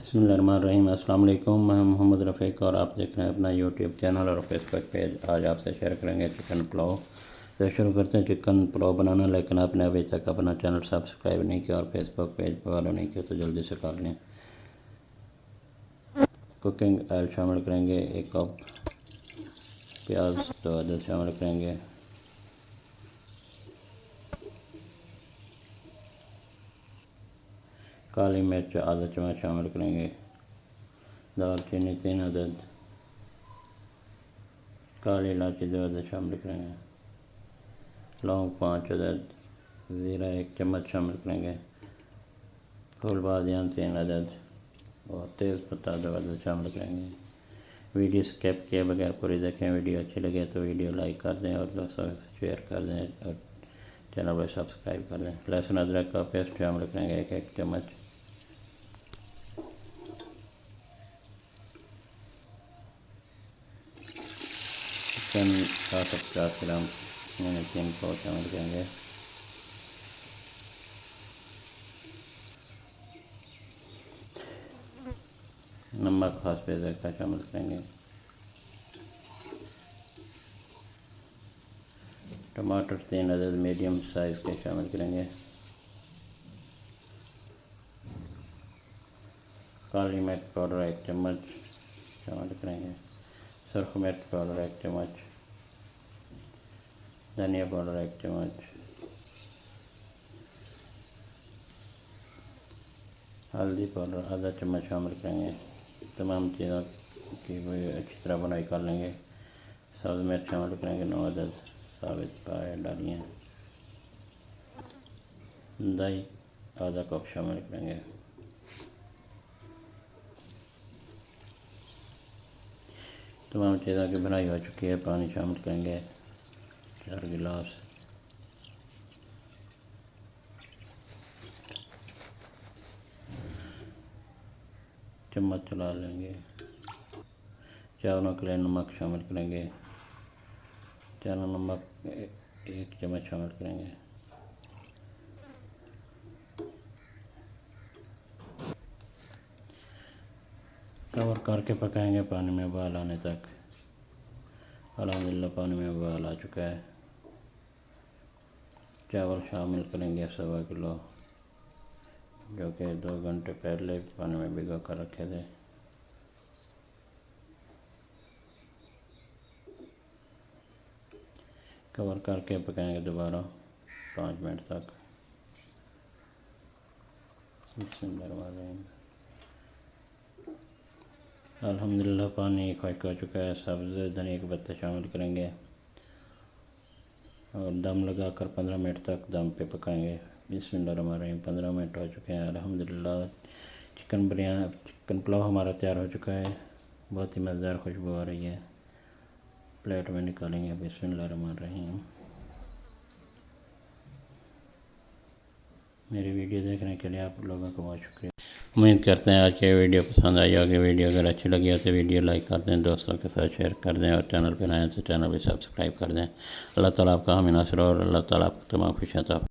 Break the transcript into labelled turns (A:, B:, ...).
A: बिस्मिल्लाहिर्रहमानिर्रहीम। अस्सलाम वालेकुम। मैं मोहम्मद रफ़ीक और आप देख रहे हैं अपना यूट्यूब चैनल और फेसबुक पेज। आज आपसे शेयर करेंगे चिकन पुलाव। तो शुरू करते हैं चिकन पुलाव बनाना। लेकिन आपने अभी तक अपना चैनल सब्सक्राइब नहीं किया और फेसबुक पेज फॉलो नहीं किया तो जल्दी से कर लें। कुकिंग ऑयल शामिल करेंगे 1 कप, प्याज 2 अदद शामिल करेंगे, काली मिर्च आधा चम्मच शामिल करेंगे, दालचीनी 3 अदद, काली इलायची 2 अदद शामिल करेंगे, लौंग 5 अदद, ज़ीरा 1 चम्मच शामिल करेंगे, फूल बादियान 3 अदद और तेज़पत्ता 2 अदद शामिल करेंगे। वीडियो स्किप किए बगैर पूरी देखें। वीडियो अच्छी लगे तो वीडियो लाइक कर दें और दोस्तों से शेयर कर दें और चैनल पर सब्सक्राइब कर दें। लहसुन अदरक का पेस्ट शामिल करेंगे 1 चम्मच। चिकन 750 ग्राम मैंने 3 पाव शामिल करेंगे। नमक हासबे ज़ायक़ा शामिल करेंगे। टमाटर 3 अदद मीडियम साइज़ के शामिल करेंगे। काली मिर्च पाउडर 1 चम्मच शामिल करेंगे। सुरख मिर्च पाउडर 1 चम्मच, धनिया पाउडर 1 चम्मच, हल्दी पाउडर आधा चम्मच शामिल करेंगे। तमाम चीज़ों की अच्छी तरह बुनाई कर लेंगे। सब्ज़ मिर्च शामिल करेंगे 9 अदद साबित पाए डालिए। दही आधा कप शामिल करेंगे। तमाम चीज़ों की बुनाई हो चुकी है। पानी शामिल करेंगे 4 गिलास। चम्मच चला लेंगे। चावलों के लिए नमक शामिल करेंगे। चावल नमक 1 चम्मच शामिल करेंगे। कवर करके पकाएंगे पानी में उबाल आने तक। अल्हम्दुलिल्लाह पानी में उबाल आ चुका है। चावल शामिल करेंगे 1.25 किलो, जो कि 2 घंटे पहले पानी में भिगो कर रखे थे। कवर करके पकाएंगे दोबारा 5 मिनट तक। अल्हम्दुलिल्लाह पानी खुश्क हो चुका है। सब्ज़ धनिया के पत्ते शामिल करेंगे और दम लगाकर 15 मिनट तक दम पे पकाएंगे। बिस्मिल्लाहिर्रहमानिर्रहीम। 15 मिनट हो चुके हैं। अल्हम्दुलिल्लाह चिकन पुलाव हमारा तैयार हो चुका है। बहुत ही मज़ेदार खुशबू आ रही है। प्लेट में निकालेंगे। बिस्मिल्लाहिर्रहमानिर्रहीम। मेरी वीडियो देखने के लिए आप लोगों का बहुत शुक्रिया। उम्मीद करते हैं आज की वीडियो पसंद आई होगी। वीडियो अगर अच्छी लगी हो तो वीडियो लाइक कर दें, दोस्तों के साथ शेयर कर दें और चैनल पर नए हैं तो चैनल भी सब्सक्राइब कर दें। अल्लाह ताला आपका हामी नासिर और अल्लाह ताला आपको तमाम खुशियाँ अता